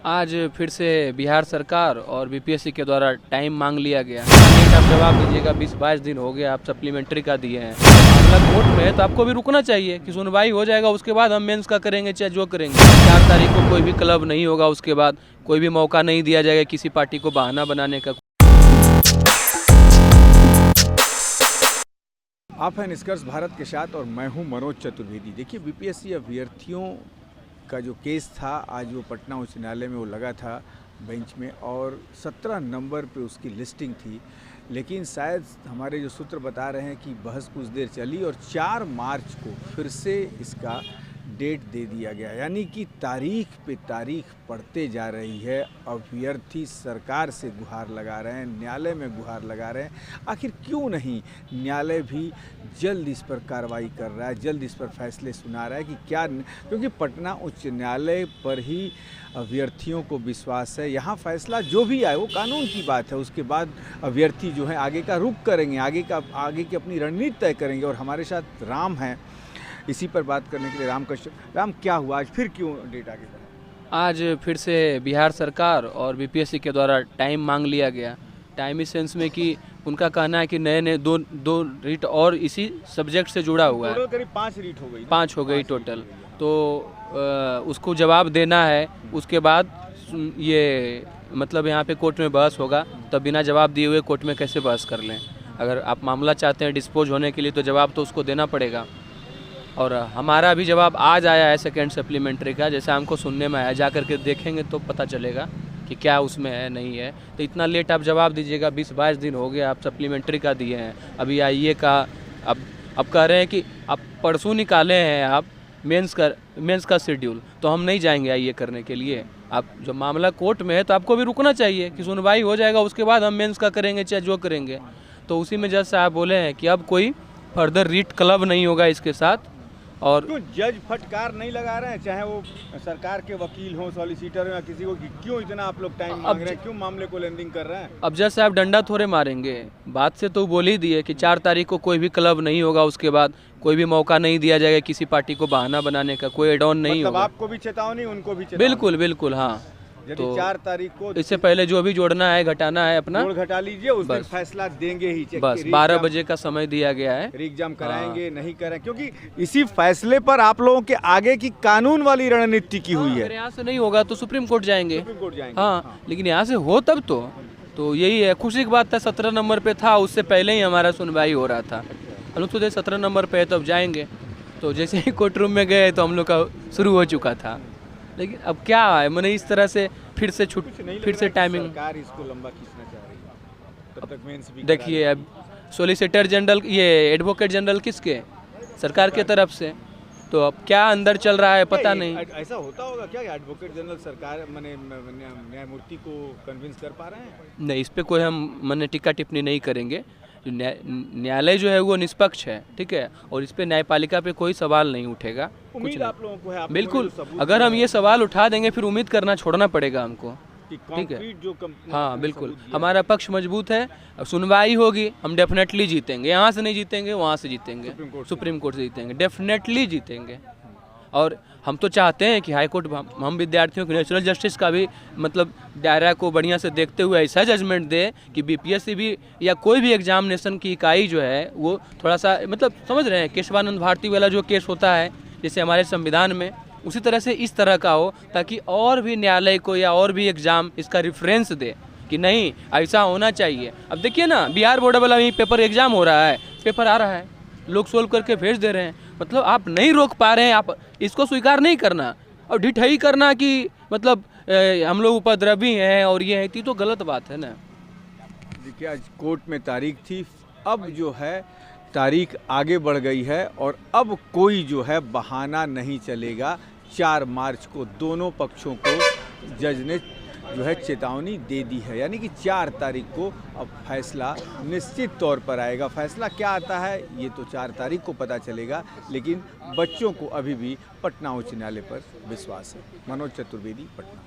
आज फिर से बिहार सरकार और बीपीएससी के द्वारा टाइम मांग लिया गया। डेट आप जवाब दीजिएगा, 20-22 दिन हो गया, आप सप्लीमेंट्री का दिए हैं। मामला कोर्ट में है तो आपको भी रुकना चाहिए कि सुनवाई हो जाएगा, उसके बाद हम मेंस का करेंगे चाहे जो करेंगे। 4 तारीख को कोई भी क्लब नहीं होगा, उसके बाद कोई भी मौका नहीं दिया जाएगा किसी पार्टी को बहाना बनाने का। आप हैं निष्कर्ष भारत के साथ और मैं हूं मनोज चतुर्वेदी। देखिए, बीपीएससी अभ्यर्थियों का जो केस था, आज वो पटना उच्च न्यायालय में वो लगा था बेंच में और 17 नंबर पे उसकी लिस्टिंग थी। लेकिन शायद हमारे जो सूत्र बता रहे हैं कि बहस कुछ देर चली और 4 मार्च को फिर से इसका डेट दे दिया गया। यानी कि तारीख पे तारीख पड़ते जा रही है। अभ्यर्थी सरकार से गुहार लगा रहे हैं, न्यायालय में गुहार लगा रहे हैं। आखिर क्यों नहीं न्यायालय भी जल्द इस पर कार्रवाई कर रहा है, जल्द इस पर फैसले सुना रहा है कि क्या, क्योंकि पटना उच्च न्यायालय पर ही अभ्यर्थियों को विश्वास है। यहाँ फैसला जो भी आए वो कानून की बात है, उसके बाद अभ्यर्थी जो है आगे का रुख करेंगे, आगे की अपनी रणनीति तय करेंगे। और हमारे साथ राम हैं इसी पर बात करने के लिए। राम, क्या हुआ आज, फिर क्यों डेट आगे बढ़ा? आज फिर से बिहार सरकार और बीपीएससी के द्वारा टाइम मांग लिया गया। टाइम इस सेंस में कि उनका कहना है कि नए दो रीट और इसी सब्जेक्ट से जुड़ा हुआ है। करीब 5 रीट हो गई, 5 हो गई टोटल। तो उसको जवाब देना है, उसके बाद ये मतलब यहाँ पे कोर्ट में बहस होगा। तब बिना जवाब दिए हुए कोर्ट में कैसे बहस कर लें? अगर आप मामला चाहते हैं डिस्पोज होने के लिए तो जवाब तो उसको देना पड़ेगा। और हमारा भी जवाब आज आया है सेकेंड सप्लीमेंट्री का, जैसे हमको सुनने में आया। जा करके देखेंगे तो पता चलेगा कि क्या उसमें है नहीं है। तो इतना लेट आप जवाब दीजिएगा, 20-22 दिन हो गया, आप सप्लीमेंट्री का दिए हैं, अभी आईए का अब कह रहे हैं कि आप परसों निकाले हैं आप मेंस का शेड्यूल, तो हम नहीं जाएंगे आईए करने के लिए। आप जो मामला कोर्ट में है तो आपको भी रुकना चाहिए कि सुनवाई हो जाएगा, उसके बाद हम मेंस का करेंगे चाहे जो करेंगे। तो उसी में जज साहब बोले हैं कि अब कोई फर्दर रीट क्लब नहीं होगा इसके साथ। और क्यों जज फटकार नहीं लगा रहे हैं, चाहे वो सरकार के वकील हों, सॉलिसिटर हो या किसी को, कि क्यों इतना आप लोग टाइम मांग रहे हैं, क्यों मामले को लेंडिंग कर रहे हैं? अब जज साहब डंडा थोड़े मारेंगे, बात से तो बोल ही दिए कि 4 तारीख को कोई भी क्लब नहीं होगा, उसके बाद कोई भी मौका नहीं दिया जाएगा किसी पार्टी को बहाना बनाने का, कोई एड ऑन नहीं मतलब होगा। आपको भी चेतावनी, उनको भी चेतावनी? बिल्कुल बिल्कुल, हाँ। यदि 4 तारीख को इससे पहले जो भी जोड़ना है घटाना है अपना जोड़ घटा लीजिए, उस दिन फैसला देंगे ही। बस 12 बजे का समय दिया गया है। एग्जाम कराएंगे नहीं करें, क्योंकि इसी फैसले पर आप लोगों के आगे की कानून वाली रणनीति की हुई है। यहाँ से नहीं होगा तो सुप्रीम कोर्ट जाएंगे। हाँ, लेकिन यहाँ से हो तब तो यही है। खुशी की बात था 17 नंबर पे था, उससे पहले ही हमारा सुनवाई हो रहा था। हम लोग सोचे 17 नंबर पे है तो अब जाएंगे। तो जैसे ही कोर्ट रूम में गए तो हम लोग का शुरू हो चुका था। लेकिन अब क्या है, मैंने इस तरह से फिर से टाइमिंग, सरकार इसको लंबा खींचना चाह रही है। तब तक मेंस भी देखिए, अब सॉलिसिटर जनरल, ये एडवोकेट जनरल किसके, सरकार के तरफ से, तो अब क्या अंदर चल रहा है पता नहीं। ऐसा होता होगा क्या, एडवोकेट जनरल सरकार न्यायमूर्ति को कन्विंस कर पा रहे हैं? नहीं, इस पे कोई हम टीका टिप्पणी नहीं करेंगे। न्यायालय जो है वो निष्पक्ष है, ठीक है, और इस पे न्यायपालिका पे कोई सवाल नहीं उठेगा। उम्मीद आप लोगों को है? बिल्कुल, अगर हम ये सवाल उठा देंगे फिर उम्मीद करना छोड़ना पड़ेगा हमको, ठीक है। हाँ बिल्कुल, हमारा पक्ष मजबूत है, सुनवाई होगी, हम डेफिनेटली जीतेंगे। यहाँ से नहीं जीतेंगे, वहाँ से जीतेंगे, सुप्रीम कोर्ट से जीतेंगे, डेफिनेटली जीतेंगे। और हम तो चाहते हैं कि हाई कोर्ट, हम विद्यार्थियों के नेचुरल जस्टिस का भी मतलब दायरा को बढ़िया से देखते हुए ऐसा जजमेंट दे कि बीपीएससी भी या कोई भी एग्जामिनेशन की इकाई जो है वो थोड़ा सा मतलब समझ रहे हैं, केशवानंद भारती वाला जो केस होता है जैसे हमारे संविधान में, उसी तरह से इस तरह का हो, ताकि और भी न्यायालय को या और भी एग्जाम इसका रेफरेंस दे कि नहीं ऐसा होना चाहिए। अब देखिए ना, बिहार बोर्ड वाला ही पेपर एग्जाम हो रहा है, पेपर आ रहा है, लोग सोल्व करके भेज दे रहे हैं। मतलब आप नहीं रोक पा रहे हैं, आप इसको स्वीकार नहीं करना और ढिठाई करना कि मतलब हम लोग उपद्रवी हैं और ये है, तो गलत बात है ना। देखिए, आज कोर्ट में तारीख थी, अब जो है तारीख आगे बढ़ गई है और अब कोई जो है बहाना नहीं चलेगा। 4 मार्च को दोनों पक्षों को जज ने जो है चेतावनी दे दी है। यानी कि 4 तारीख को अब फैसला निश्चित तौर पर आएगा। फैसला क्या आता है ये तो 4 तारीख को पता चलेगा, लेकिन बच्चों को अभी भी पटना उच्च न्यायालय पर विश्वास है। मनोज चतुर्वेदी, पटना।